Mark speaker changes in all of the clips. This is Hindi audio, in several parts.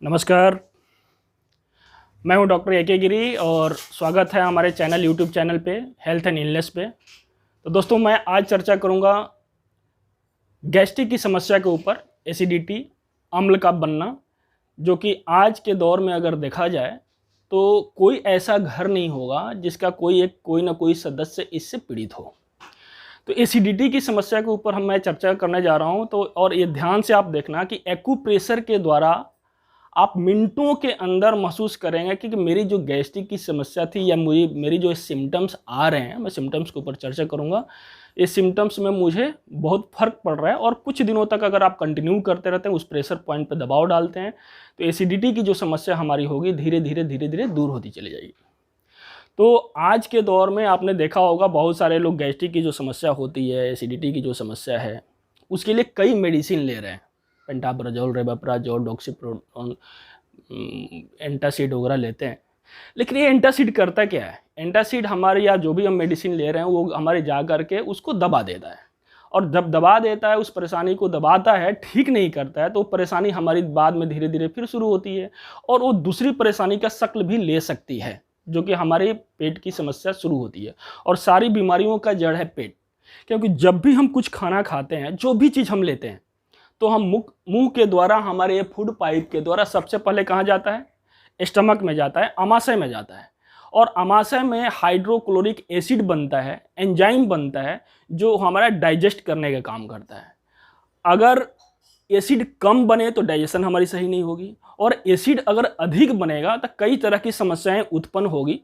Speaker 1: नमस्कार। मैं हूं डॉक्टर ए.के. गिरी और स्वागत है हमारे यूट्यूब चैनल पे हेल्थ एंड इलनेस पे। तो दोस्तों, मैं आज चर्चा करूंगा गैस्ट्रिक की समस्या के ऊपर, एसिडिटी, अम्ल का बनना, जो कि आज के दौर में अगर देखा जाए तो कोई ऐसा घर नहीं होगा जिसका कोई ना कोई सदस्य इससे पीड़ित हो। तो एसिडिटी की समस्या के ऊपर मैं चर्चा करने जा रहा हूं। तो और ये ध्यान से आप देखना कि एक्यूप्रेशर के द्वारा आप मिनटों के अंदर महसूस करेंगे कि मेरी जो गैस्ट्रिक की समस्या थी या मेरी जो सिम्टम्स आ रहे हैं, मैं सिम्टम्स के ऊपर चर्चा करूंगा। इस सिम्टम्स में मुझे बहुत फर्क पड़ रहा है और कुछ दिनों तक अगर आप कंटिन्यू करते रहते हैं, उस प्रेशर पॉइंट पर दबाव डालते हैं, तो एसिडिटी की जो समस्या हमारी होगी धीरे धीरे दूर होती चली जाएगी। तो आज के दौर में आपने देखा होगा बहुत सारे लोग गैस्ट्रिक की जो समस्या होती है, एसिडिटी की जो समस्या है, उसके लिए कई मेडिसिन ले रहे हैं। पेंटाप्राजोल, रेबाप्राजोल, डॉक्सीप्रोल, एंटासिड वगैरह लेते हैं। लेकिन ये एंटासिड करता क्या है? एंटासिड हमारे या जो भी हम मेडिसिन ले रहे हैं वो हमारे जा करके उसको दबा देता है, और जब दबा देता है, उस परेशानी को दबाता है, ठीक नहीं करता है, तो परेशानी हमारी बाद में धीरे धीरे फिर शुरू होती है और वो दूसरी परेशानी का शक्ल भी ले सकती है, जो कि हमारे पेट की समस्या शुरू होती है। और सारी बीमारियों का जड़ है पेट, क्योंकि जब भी हम कुछ खाना खाते हैं, जो भी चीज़ हम लेते हैं, तो हम मुंह के द्वारा, हमारे फूड पाइप के द्वारा सबसे पहले कहाँ जाता है? स्टमक में जाता है, आमाशय में जाता है। और आमाशय में हाइड्रोक्लोरिक एसिड बनता है, एंजाइम बनता है, जो हमारा डाइजेस्ट करने का काम करता है। अगर एसिड कम बने तो डाइजेशन हमारी सही नहीं होगी, और एसिड अगर अधिक बनेगा तो कई तरह की समस्याएं उत्पन्न होगी,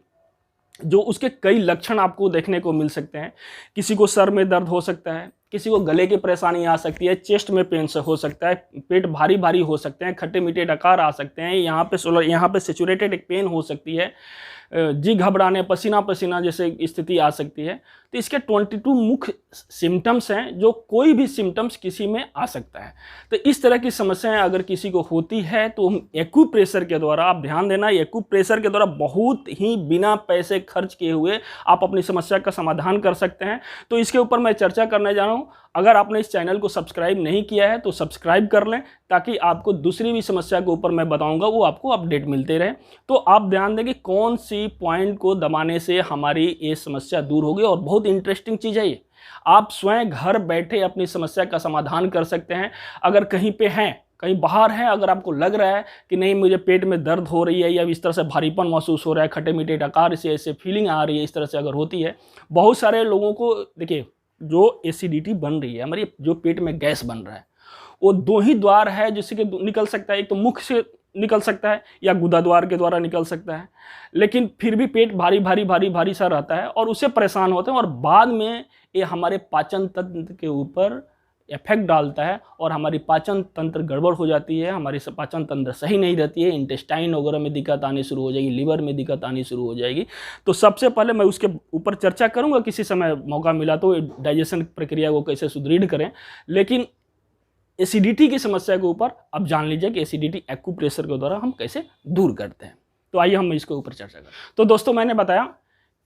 Speaker 1: जो उसके कई लक्षण आपको देखने को मिल सकते हैं। किसी को सर में दर्द हो सकता है, किसी को गले की परेशानी आ सकती है, चेस्ट में पेन से हो सकता है, पेट भारी भारी हो सकते हैं, खट्टे मीठे डकार आ सकते हैं, यहाँ पे सेचुरेटेड एक पेन हो सकती है, जी घबराने, पसीना पसीना जैसे स्थिति आ सकती है। तो इसके 22 मुख्य सिम्टम्स हैं, जो कोई भी सिम्टम्स किसी में आ सकता है। तो इस तरह की समस्याएं अगर किसी को होती है तो हम एक्यूप्रेशर के द्वारा, आप ध्यान देना, एक्यूप्रेशर के द्वारा बहुत ही बिना पैसे खर्च किए हुए आप अपनी समस्या का समाधान कर सकते हैं। तो इसके ऊपर मैं चर्चा करने जा रहा हूँ। अगर आपने इस चैनल को सब्सक्राइब नहीं किया है तो सब्सक्राइब कर लें, ताकि आपको दूसरी भी समस्या के ऊपर मैं बताऊंगा वो आपको अपडेट मिलते रहे। तो आप ध्यान दें कि कौन सी पॉइंट को दबाने से हमारी ये समस्या दूर होगी। और बहुत इंटरेस्टिंग चीज़ है ये, आप स्वयं घर बैठे अपनी समस्या का समाधान कर सकते हैं। अगर कहीं पे हैं, कहीं बाहर हैं, अगर आपको लग रहा है कि नहीं मुझे पेट में दर्द हो रही है या इस तरह से भारीपन महसूस हो रहा है, खट्टे मीठे डकार से ऐसे फीलिंग आ रही है, इस तरह से अगर होती है, बहुत सारे लोगों को देखिए, जो एसिडिटी बन रही है, हमारी जो पेट में गैस बन रहा है, वो दो ही द्वार है जिससे कि निकल सकता है। एक तो मुख से निकल सकता है या गुदा द्वार के द्वारा निकल सकता है, लेकिन फिर भी पेट भारी भारी भारी भारी सा रहता है और उससे परेशान होते हैं, और बाद में ये हमारे पाचन तंत्र के ऊपर इफेक्ट डालता है और हमारी पाचन तंत्र गड़बड़ हो जाती है, हमारी पाचन तंत्र सही नहीं रहती है, इंटेस्टाइन वगैरह में दिक्कत आनी शुरू हो जाएगी, लिवर में दिक्कत आनी शुरू हो जाएगी। तो सबसे पहले मैं उसके ऊपर चर्चा करूंगा, किसी समय मौका मिला तो डाइजेशन प्रक्रिया को कैसे सुदृढ़ करें। लेकिन एसिडिटी की समस्या के ऊपर अब जान लीजिए कि एसिडिटी एक्यूप्रेशर के द्वारा हम कैसे दूर करते हैं। तो आइए हम इसके ऊपर चर्चा करें। तो दोस्तों, मैंने बताया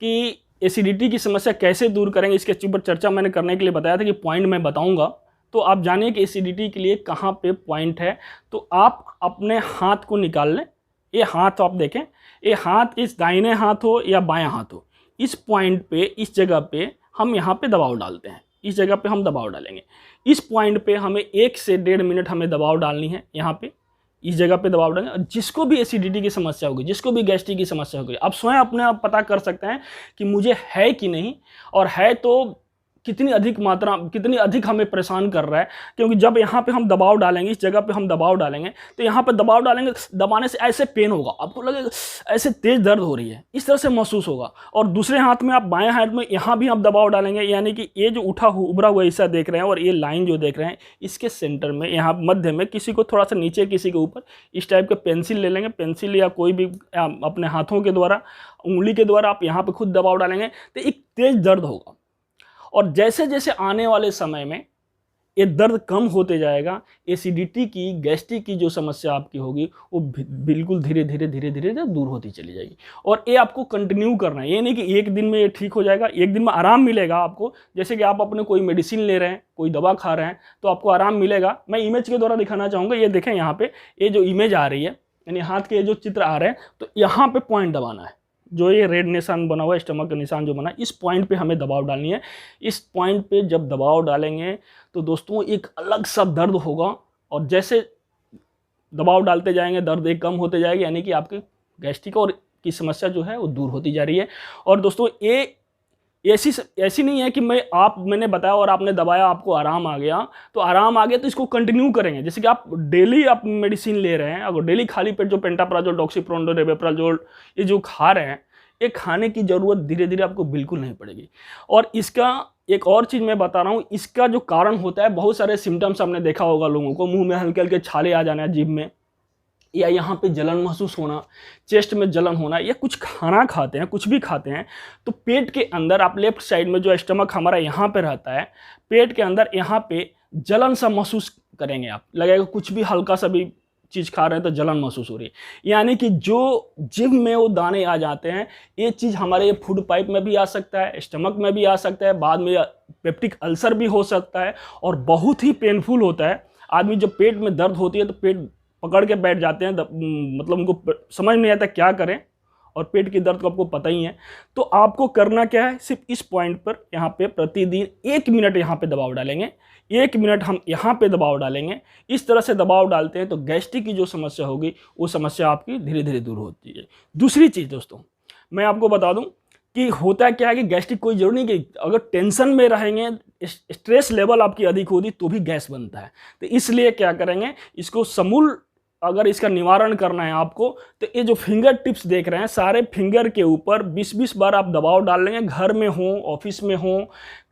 Speaker 1: कि एसिडिटी की समस्या कैसे दूर करेंगे, इसके ऊपर चर्चा मैंने करने के लिए बताया था कि पॉइंट मैं बताऊंगा। तो आप जानिए कि एसिडिटी के लिए कहाँ पे पॉइंट है। तो आप अपने हाथ को निकाल लें। ये हाथ आप देखें, ये हाथ इस दाहिने हाथ हो या बायां हाथ हो, इस पॉइंट पे, इस जगह पे हम यहाँ पे दबाव डालते हैं। इस जगह पे हम दबाव डालेंगे। इस पॉइंट पे हमें 1 से 1.5 मिनट हमें दबाव डालनी है। यहाँ पे इस जगह पे दबाव डालेंगे। और जिसको भी एसिडिटी की समस्या होगी, जिसको भी गैस्ट्रिक की समस्या होगी, आप स्वयं अपने आप पता कर सकते हैं कि मुझे है कि नहीं, और है तो कितनी अधिक हमें परेशान कर रहा है। क्योंकि जब यहाँ पे हम दबाव डालेंगे, इस जगह पे हम दबाव डालेंगे, तो यहाँ पे दबाव डालेंगे, दबाने से ऐसे पेन होगा, आपको लगेगा ऐसे तेज दर्द हो रही है, इस तरह से महसूस होगा। और दूसरे हाथ में, आप बाएं हाथ में, यहाँ भी हम दबाव डालेंगे, यानी कि ये जो उभरा हुआ हिस्सा देख रहे हैं और ये लाइन जो देख रहे हैं, इसके सेंटर में, यहाँ मध्य में, किसी को थोड़ा सा नीचे, किसी के ऊपर, इस टाइप के पेंसिल ले लेंगे। पेंसिल या कोई भी अपने हाथों के द्वारा, उंगली के द्वारा आप यहाँ पे खुद दबाव डालेंगे तो एक तेज दर्द होगा। और जैसे जैसे आने वाले समय में ये दर्द कम होते जाएगा, एसिडिटी की, गैस्ट्रिक की जो समस्या आपकी होगी वो बिल्कुल धीरे धीरे दूर होती चली जाएगी। और ये आपको कंटिन्यू करना है। ये नहीं कि एक दिन में ये ठीक हो जाएगा, एक दिन में आराम मिलेगा आपको। जैसे कि आप अपने कोई मेडिसिन ले रहे हैं, कोई दवा खा रहे हैं, तो आपको आराम मिलेगा। मैं इमेज के द्वारा दिखाना चाहूँगा। ये देखें, यहाँ पे ये जो इमेज आ रही है, यानी हाथ के जो चित्र आ रहे हैं, तो यहाँ पे पॉइंट दबाना है। जो ये रेड निशान बना हुआ है, स्टमक का निशान जो बना है, इस पॉइंट पे हमें दबाव डालनी है। इस पॉइंट पे जब दबाव डालेंगे तो दोस्तों एक अलग सा दर्द होगा, और जैसे दबाव डालते जाएंगे दर्द एक कम होते जाएगी, यानी कि आपकी गैस्ट्रिक और की समस्या जो है वो दूर होती जा रही है। और दोस्तों ये ऐसी नहीं है कि मैंने बताया और आपने दबाया, आपको आराम आ गया, तो आराम आ गया तो इसको कंटिन्यू करेंगे। जैसे कि आप डेली आप मेडिसिन ले रहे हैं, अगर डेली खाली पेट जो पेंटाप्राजोल, डॉक्सीप्रोंडोल, रेबेप्राजोल ये जो खा रहे हैं, ये खाने की ज़रूरत धीरे धीरे आपको बिल्कुल नहीं पड़ेगी। और इसका एक और चीज़ मैं बता रहा हूँ, इसका जो कारण होता है, बहुत सारे सिम्टम्स आपने देखा होगा लोगों को, मुंह में हल्के हल्के छाले आ जाना, जीभ में, या यहाँ पे जलन महसूस होना, चेस्ट में जलन होना, या कुछ खाना खाते हैं, कुछ भी खाते हैं तो पेट के अंदर, आप लेफ्ट साइड में जो स्टमक हमारा यहाँ पे रहता है, पेट के अंदर यहाँ पे जलन सा महसूस करेंगे। आप लगेगा कुछ भी हल्का सा भी चीज़ खा रहे हैं तो जलन महसूस हो रही है, यानी कि जो जीभ में वो दाने आ जाते हैं, ये चीज़ हमारे फूड पाइप में भी आ सकता है, स्टमक में भी आ सकता है, बाद में पेप्टिक अल्सर भी हो सकता है, और बहुत ही पेनफुल होता है। आदमी जब पेट में दर्द होती है तो पेट पकड़ के बैठ जाते हैं, मतलब उनको समझ नहीं आता क्या करें, और पेट की दर्द को आपको पता ही है। तो आपको करना क्या है, सिर्फ इस पॉइंट पर यहाँ पे प्रतिदिन 1 मिनट यहाँ पे दबाव डालेंगे, 1 मिनट हम यहाँ पे दबाव डालेंगे। इस तरह से दबाव डालते हैं तो गैस्ट्रिक की जो समस्या होगी वो समस्या आपकी धीरे धीरे दूर होती है। दूसरी चीज़ दोस्तों मैं आपको बता दूं कि होता क्या है कि गैस्ट्रिक कोई जरूरी नहीं कि अगर टेंशन में रहेंगे, स्ट्रेस लेवल आपकी अधिक होगी तो भी गैस बनता है। तो इसलिए क्या करेंगे, इसको समूल अगर इसका निवारण करना है आपको, तो ये जो फिंगर टिप्स देख रहे हैं, सारे फिंगर के ऊपर 20-20 बार आप दबाव डाल लेंगे। घर में हो, ऑफिस में हो,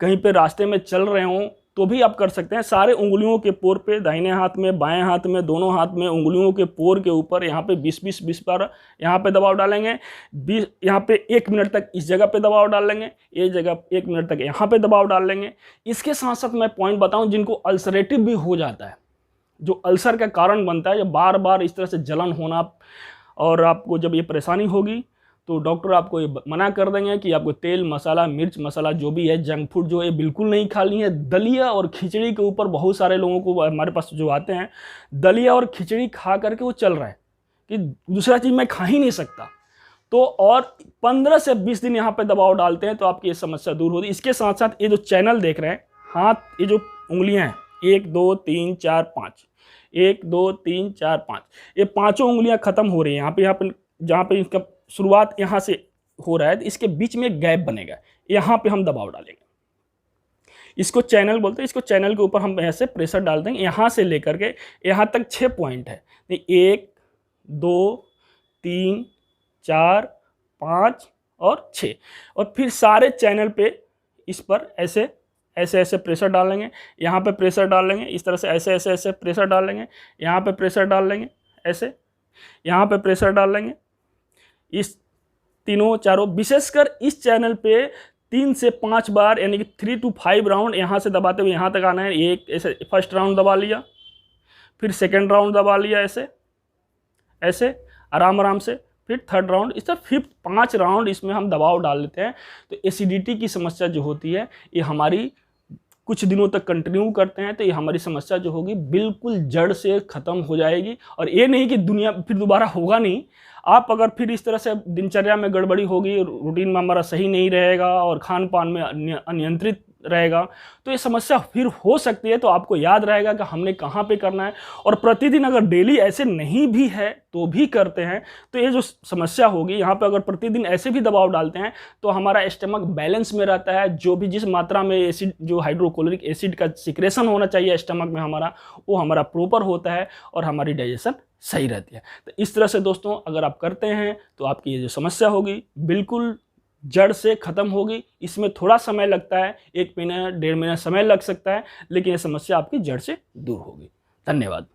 Speaker 1: कहीं पे रास्ते में चल रहे हो तो भी आप कर सकते हैं। सारे उंगलियों के पोर पे, दाहिने हाथ में, बाएं हाथ में, दोनों हाथ में उंगलियों के पोर के ऊपर यहाँ पे 20-20 बार यहाँ पे दबाव डालेंगे। यहाँ पे 1 मिनट तक इस जगह पे दबाव डाल लेंगे, ये जगह 1 मिनट तक यहाँ पे दबाव डाल लेंगे। इसके साथ साथ मैं पॉइंट बताऊँ, जिनको अल्सरेटिव भी हो जाता है, जो अल्सर का कारण बनता है, जब बार बार इस तरह से जलन होना, और आपको जब ये परेशानी होगी तो डॉक्टर आपको ये मना कर देंगे कि आपको तेल, मसाला, मिर्च मसाला जो भी है, जंक फूड जो है बिल्कुल नहीं खानी है। दलिया और खिचड़ी के ऊपर बहुत सारे लोगों को हमारे पास जो आते हैं, दलिया और खिचड़ी खा करके वो चल रहा है कि दूसरा चीज़ मैं खा ही नहीं सकता, तो और 15 से 20 दिन यहाँ पे दबाव डालते हैं तो आपकी ये समस्या दूर होती है। इसके साथ साथ ये जो चैनल देख रहे हैं, हाथ, ये जो उंगलियाँ हैं, 1 2 3 4 5, 1 2 3 4 5, ये पांचों उंगलियां खत्म हो रही हैं। यहाँ पे जहाँ पे इसका शुरुआत यहाँ से हो रहा है, तो इसके बीच में एक गैप बनेगा, यहाँ पे हम दबाव डालेंगे। इसको चैनल बोलते हैं। इसको चैनल के ऊपर हम ऐसे प्रेशर डाल देंगे, यहाँ से लेकर के यहाँ तक 6 पॉइंट है। 1 2 3 4 5 और 6, और फिर सारे चैनल पे इस पर ऐसे ऐसे ऐसे प्रेशर डालेंगे, यहाँ पे प्रेशर डाल लेंगे, इस तरह से ऐसे ऐसे ऐसे प्रेशर डाल लेंगे, यहाँ पे प्रेशर डाल लेंगे, ऐसे यहाँ पे प्रेशर डाल लेंगे। इस तीनों चारों, विशेषकर इस चैनल पे 3 से 5 बार, यानी कि 3 to 5 राउंड यहाँ से दबाते हुए यहाँ तक आना है। एक ऐसे फर्स्ट राउंड दबा लिया, फिर सेकेंड राउंड दबा लिया, ऐसे ऐसे आराम आराम से, फिर थर्ड राउंड, इस तरह 5 राउंड इसमें हम दबाव डाल लेते हैं। तो एसिडिटी की समस्या जो होती है, ये हमारी कुछ दिनों तक कंटिन्यू करते हैं तो ये हमारी समस्या जो होगी बिल्कुल जड़ से ख़त्म हो जाएगी। और ये नहीं कि दुनिया फिर दोबारा होगा नहीं। आप अगर फिर इस तरह से दिनचर्या में गड़बड़ी होगी, रूटीन में हमारा सही नहीं रहेगा और खान पान में अनियंत्रित रहेगा, तो ये समस्या फिर हो सकती है। तो आपको याद रहेगा कि हमने कहाँ पे करना है, और प्रतिदिन अगर डेली ऐसे नहीं भी है तो भी करते हैं तो ये जो समस्या होगी, यहाँ पे अगर प्रतिदिन ऐसे भी दबाव डालते हैं तो हमारा स्टमक बैलेंस में रहता है। जो भी जिस मात्रा में एसिड, जो हाइड्रोक्लोरिक एसिड का सिक्रेशन होना चाहिए स्टमक में हमारा, वो हमारा प्रॉपर होता है और हमारी डाइजेशन सही रहती है। तो इस तरह से दोस्तों अगर आप करते हैं तो आपकी ये जो समस्या होगी बिल्कुल जड़ से ख़त्म होगी। इसमें थोड़ा समय लगता है, 1 महीना 1.5 महीना समय लग सकता है, लेकिन ये समस्या आपकी जड़ से दूर होगी। धन्यवाद।